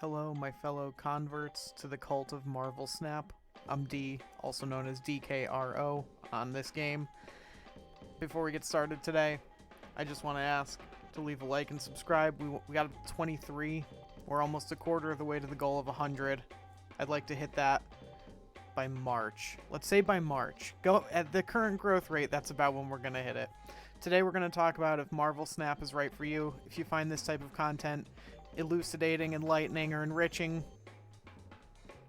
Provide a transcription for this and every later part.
Hello, my fellow converts to the cult of Marvel Snap. I'm D, also known as DKRO, on this game. Before we get started today, I just want to ask to leave a like and subscribe. We got 23. We're almost a quarter of the way to the goal of 100. I'd like to hit that by March. Let's say by March. Go at the current growth rate, that's about when we're going to hit it. Today we're going to talk about if Marvel Snap is right for you. If you find this type of content elucidating, enlightening, or enriching,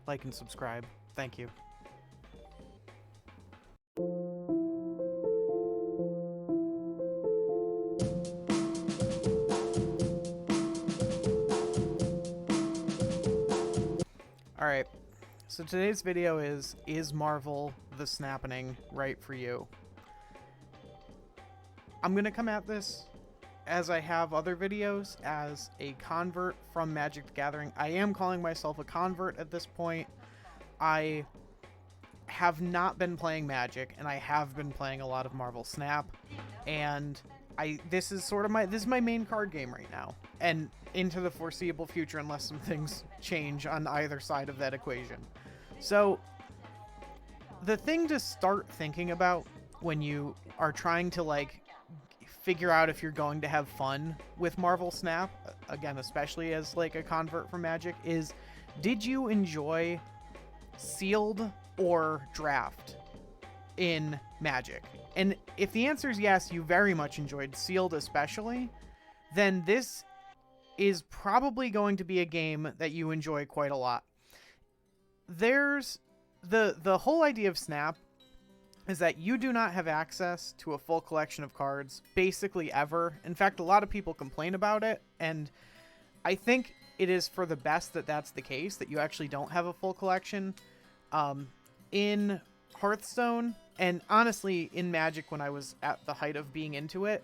like and subscribe. Thank you. Alright, so today's video is Marvel the Snappening right for you? I'm going to come at this as I have other videos, as a convert from Magic the Gathering. I am calling myself a convert at this point. I have not been playing Magic, and I have been playing a lot of Marvel Snap, and this is my main card game right now, and into the foreseeable future, unless some things change on either side of that equation. So the thing to start thinking about when you are trying to figure out if you're going to have fun with Marvel Snap, again, especially as a convert from Magic, is did you enjoy sealed or draft in Magic? And if the answer is yes, you very much enjoyed sealed especially, then this is probably going to be a game that you enjoy quite a lot. There's the whole idea of Snap is that you do not have access to a full collection of cards, basically ever. In fact, a lot of people complain about it, and I think it is for the best that that's the case, that you actually don't have a full collection. In Hearthstone, and honestly in Magic when I was at the height of being into it,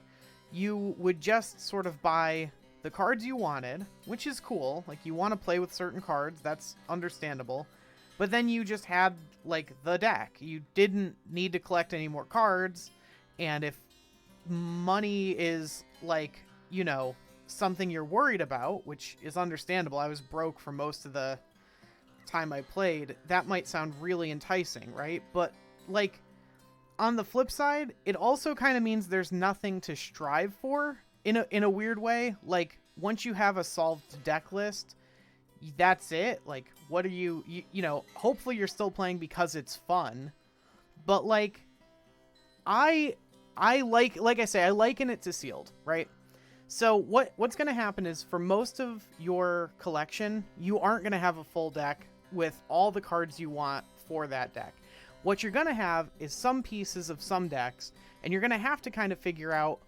you would just sort of buy the cards you wanted, which is cool. Like, you want to play with certain cards, that's understandable. But then you just had, the deck. You didn't need to collect any more cards. And if money is, something you're worried about, which is understandable, I was broke for most of the time I played, that might sound really enticing, right? But, on the flip side, it also kind of means there's nothing to strive for in a weird way. Once you have a solved deck list, that's it. What are you hopefully you're still playing because it's fun, but I say, I liken it to sealed, right? So what's going to happen is, for most of your collection, you aren't going to have a full deck with all the cards you want for that deck. What you're going to have is some pieces of some decks, and you're going to have to kind of figure out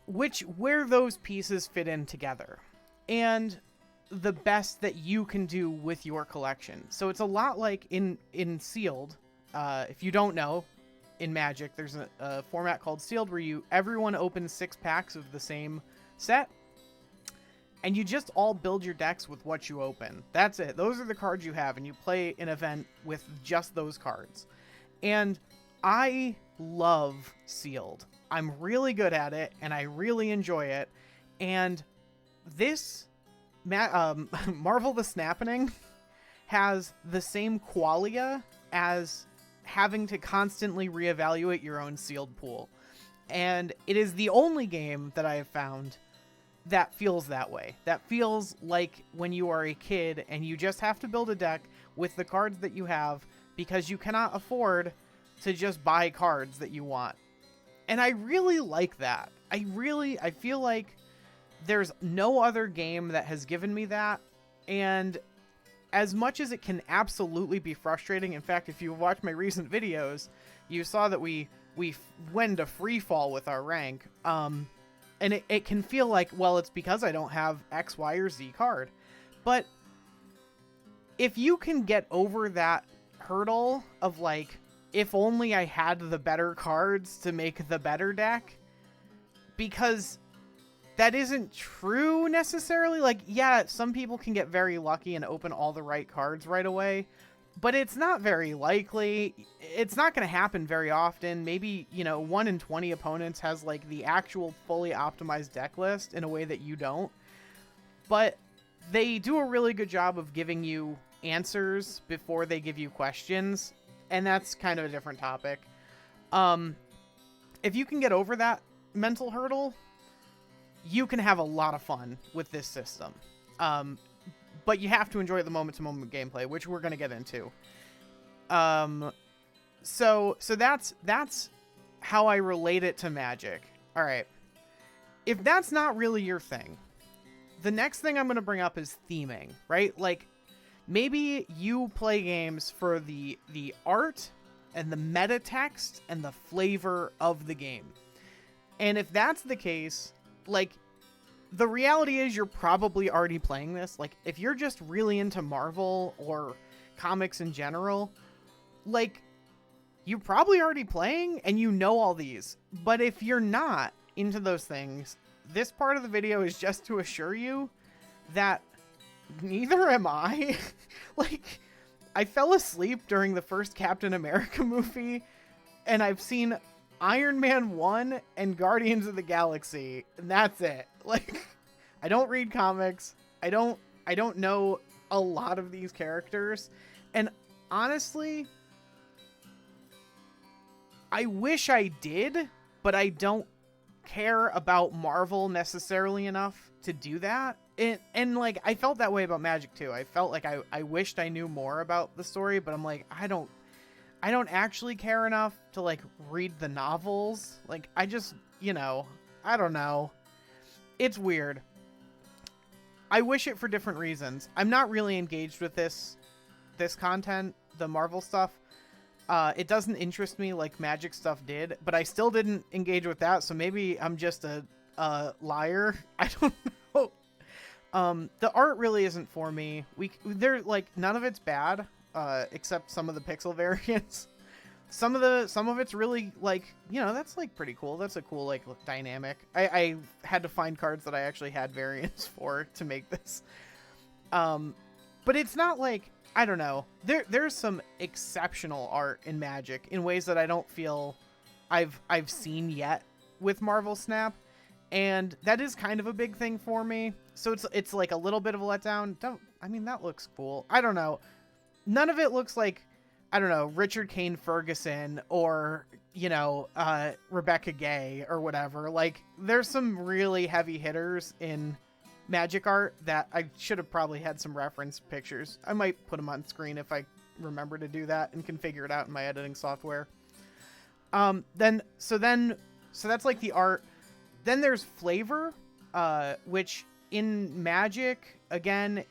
where those pieces fit in together, and the best that you can do with your collection. So it's a lot like in Sealed. If you don't know, in Magic, there's a format called Sealed where everyone opens 6 packs of the same set, and you just all build your decks with what you open. That's it. Those are the cards you have, and you play an event with just those cards. And I love Sealed. I'm really good at it, and I really enjoy it. And this Marvel the Snappening has the same qualia as having to constantly reevaluate your own sealed pool. And it is the only game that I have found that feels that way. That feels like when you are a kid and you just have to build a deck with the cards that you have because you cannot afford to just buy cards that you want. And I really like that. I feel like there's no other game that has given me that. And as much as it can absolutely be frustrating, in fact, if you watch my recent videos, you saw that we went into free fall with our rank. And it can feel like, well, it's because I don't have X, Y, or Z card. But if you can get over that hurdle of if only I had the better cards to make the better deck, because that isn't true necessarily. Yeah, some people can get very lucky and open all the right cards right away, but it's not very likely. It's not going to happen very often. Maybe, 1 in 20 opponents has the actual fully optimized deck list in a way that you don't. But they do a really good job of giving you answers before they give you questions, and that's kind of a different topic. If you can get over that mental hurdle, you can have a lot of fun with this system. But you have to enjoy the moment-to-moment gameplay, which we're going to get into. So that's how I relate it to Magic. All right. If that's not really your thing, the next thing I'm going to bring up is theming, right? Like, maybe you play games for the art and the meta text and the flavor of the game. And if that's the case, like, the reality is you're probably already playing this. Like, if you're just really into Marvel or comics in general, like, you're probably already playing and you know all these. But if you're not into those things, this part of the video is just to assure you that neither am I. Like, I fell asleep during the first Captain America movie, and I've seen Iron Man 1 and Guardians of the Galaxy, and that's it. Like, I don't read comics. I don't know a lot of these characters, and honestly, I wish I did, but I don't care about Marvel necessarily enough to do that. And like, I felt that way about Magic too. I felt like I wished I knew more about the story, but I'm like, I don't actually care enough to like read the novels. Like, I just, I don't know. It's weird. I wish it for different reasons. I'm not really engaged with this content, the Marvel stuff. It doesn't interest me like Magic stuff did, but I still didn't engage with that, so maybe I'm just a liar. I don't know. The art really isn't for me. They're like, none of it's bad, except some of the pixel variants. Some of it's really like, that's like pretty cool. That's a cool like dynamic. I had to find cards that I actually had variants for to make this. But it's not like, I don't know. There's some exceptional art in Magic in ways that I don't feel I've seen yet with Marvel Snap, and that is kind of a big thing for me. So it's like a little bit of a letdown. That looks cool. I don't know. None of it looks like, I don't know, Richard Kane Ferguson or, Rebecca Gay or whatever. Like, there's some really heavy hitters in Magic art that I should have probably had some reference pictures. I might put them on screen if I remember to do that and can figure it out in my editing software. So that's like the art. Then there's flavor, which in Magic, again,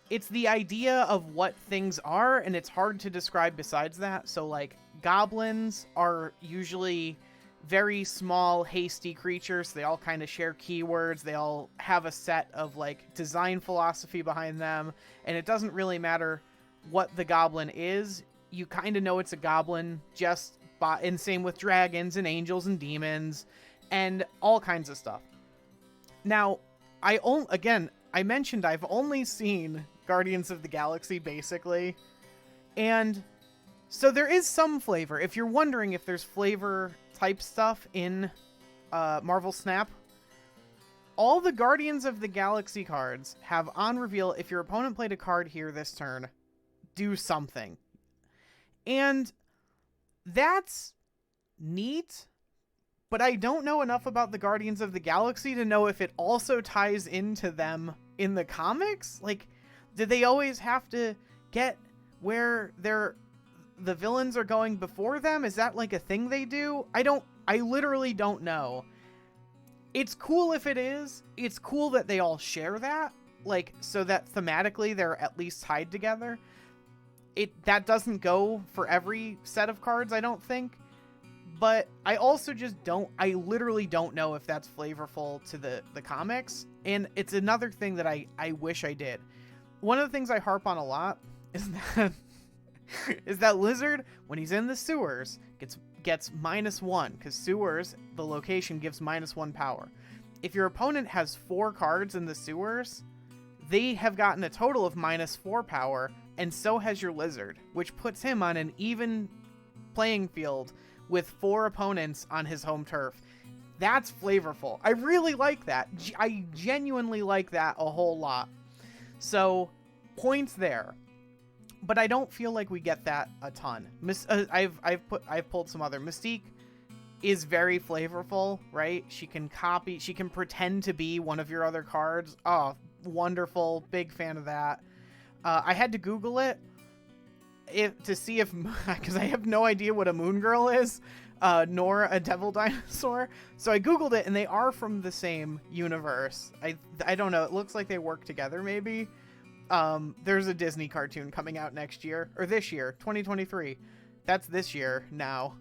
it's the idea of what things are, and it's hard to describe besides that. So like, goblins are usually very small, hasty creatures. They all kind of share keywords. They all have a set of like design philosophy behind them, and it doesn't really matter what the goblin is. You kind of know it's a goblin and same with dragons and angels and demons and all kinds of stuff. Now, I mentioned I've only seen Guardians of the Galaxy basically, and so there is some flavor. If you're wondering if there's flavor type stuff in Marvel Snap, all the Guardians of the Galaxy cards have on reveal, if your opponent played a card here this turn, do something. And that's neat, but I don't know enough about the Guardians of the Galaxy to know if it also ties into them in the comics. Like, did they always have to get where the villains are going before them? Is that like a thing they do? I literally don't know. It's cool if it is. It's cool that they all share that, like, so that thematically they're at least tied together. That doesn't go for every set of cards, I don't think. But I also just I literally don't know if that's flavorful to the comics. And it's another thing that I wish I did. One of the things I harp on a lot is that Lizard, when he's in the sewers, gets -1, because sewers, the location, gives -1 power. If your opponent has 4 cards in the sewers, they have gotten a total of -4 power, and so has your Lizard, which puts him on an even playing field with 4 opponents on his home turf. That's flavorful. I really like that. I genuinely like that a whole lot. So, points there. But I don't feel like we get that a ton. I've pulled some other. Mystique is very flavorful, right? She can pretend to be one of your other cards. Oh, wonderful. Big fan of that. I had to Google it to see if, because I have no idea what a moon girl is, nor a devil dinosaur. So I Googled it, and they are from the same universe. I don't know. It looks like they work together, maybe. There's a Disney cartoon coming out next year, or this year, 2023. That's this year now.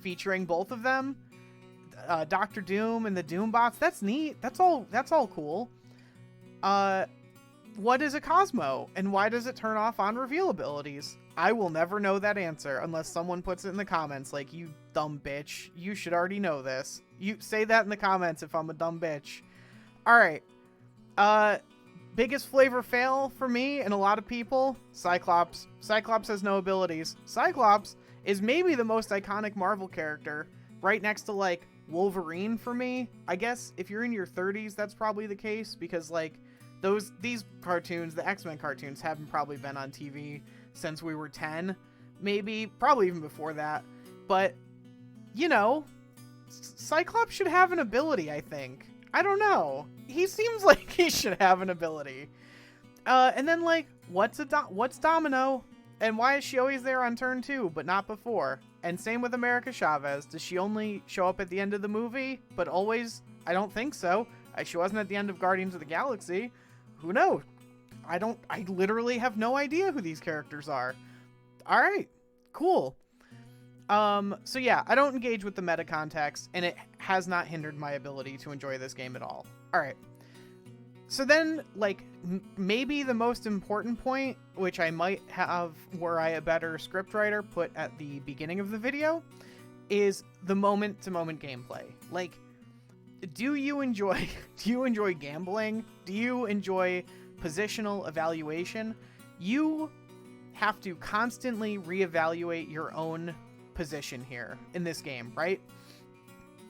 Featuring both of them, Doctor Doom and the Doombots. That's neat. That's all cool. What is a Cosmo, and why does it turn off on reveal abilities? I will never know that answer unless someone puts it in the comments, like, you dumb bitch. You should already know this. You say that in the comments if I'm a dumb bitch. Alright. Biggest flavor fail for me and a lot of people, Cyclops. Cyclops has no abilities. Cyclops is maybe the most iconic Marvel character, right next to, like, Wolverine for me. I guess if you're in your 30s, that's probably the case, because, like, these cartoons, the X-Men cartoons, haven't probably been on TV since we were 10, maybe, probably even before that. But, you know, Cyclops should have an ability, I think. I don't know. He seems like he should have an ability. And then, like, what's Domino? And why is she always there on turn 2, but not before? And same with America Chavez. Does she only show up at the end of the movie, but always? I don't think so. She wasn't at the end of Guardians of the Galaxy. Who knows? I literally have no idea who these characters are. Alright, cool. So yeah, I don't engage with the meta context, and it has not hindered my ability to enjoy this game at all. Alright. So then, like, maybe the most important point, which I might have, were I a better scriptwriter, put at the beginning of the video, is the moment-to-moment gameplay. Like, do you enjoy gambling? Do you enjoy positional evaluation? You have to constantly reevaluate your own position here in this game, right?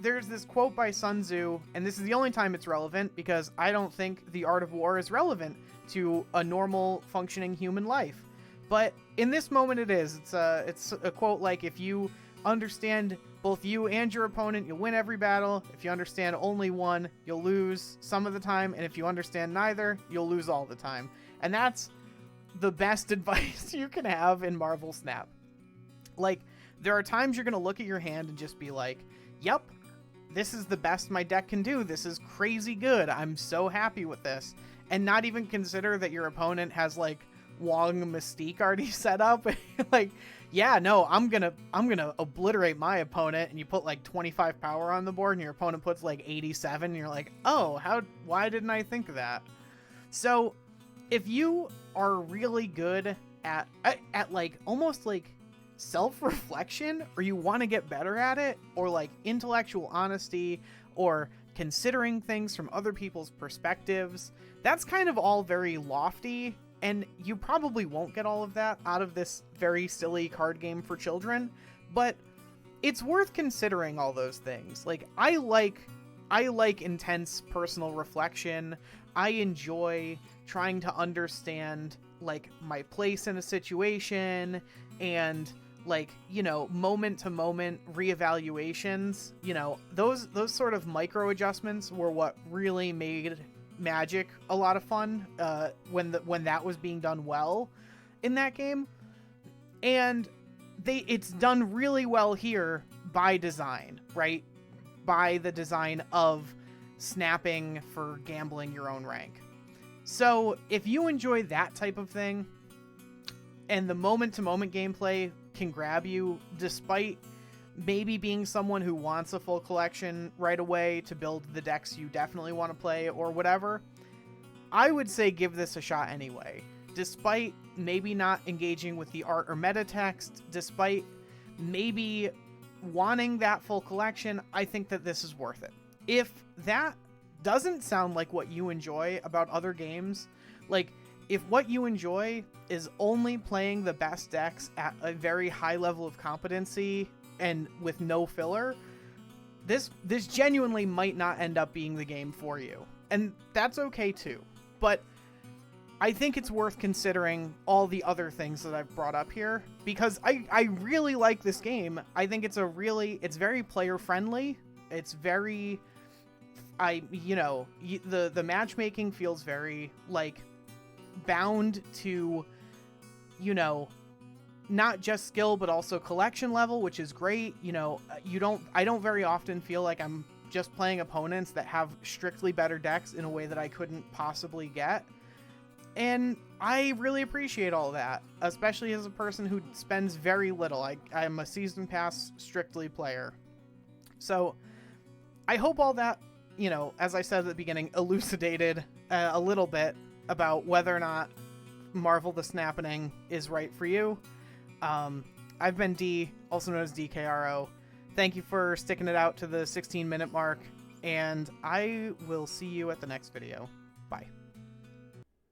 There's this quote by Sun Tzu, and this is the only time it's relevant, because I don't think the art of war is relevant to a normal functioning human life. But in this moment it is. It's a quote like, if you understand both you and your opponent, you'll win every battle. If you understand only one, you'll lose some of the time. And if you understand neither, you'll lose all the time. And that's the best advice you can have in Marvel Snap. Like, there are times you're going to look at your hand and just be like, yep, this is the best my deck can do. This is crazy good. I'm so happy with this. And not even consider that your opponent has, like, Wong Mystique already set up. Like, yeah, no, I'm gonna obliterate my opponent, and you put like 25 power on the board, and your opponent puts like 87, and you're like, oh, why didn't I think of that? So if you are really good at like almost like self-reflection, or you want to get better at it, or like intellectual honesty, or considering things from other people's perspectives, that's kind of all very lofty. And you probably won't get all of that out of this very silly card game for children, but it's worth considering all those things. Like, I like intense personal reflection. I enjoy trying to understand, like, my place in a situation, and, like, you know, moment to moment reevaluations. You know, those sort of micro adjustments were what really made Magic a lot of fun when that was being done well in that game. And it's done really well here by design, right? By the design of snapping for gambling your own rank. So if you enjoy that type of thing, and the moment-to-moment gameplay can grab you, despite maybe being someone who wants a full collection right away to build the decks you definitely want to play or whatever, I would say give this a shot anyway. Despite maybe not engaging with the art or meta text, despite maybe wanting that full collection, I think that this is worth it. If that doesn't sound like what you enjoy about other games, like, if what you enjoy is only playing the best decks at a very high level of competency and with no filler, this genuinely might not end up being the game for you. And that's okay too. But I think it's worth considering all the other things that I've brought up here, because I really like this game. I think it's very player friendly. It's very, the matchmaking feels very like bound to, not just skill, but also collection level, which is great. I don't very often feel like I'm just playing opponents that have strictly better decks in a way that I couldn't possibly get. And I really appreciate all that, especially as a person who spends very little. I'm a Season Pass strictly player. So I hope all that, as I said at the beginning, elucidated a little bit about whether or not Marvel the Snappening is right for you. I've been D, also known as DKRO. Thank you for sticking it out to the 16-minute mark, and I will see you at the next video. Bye.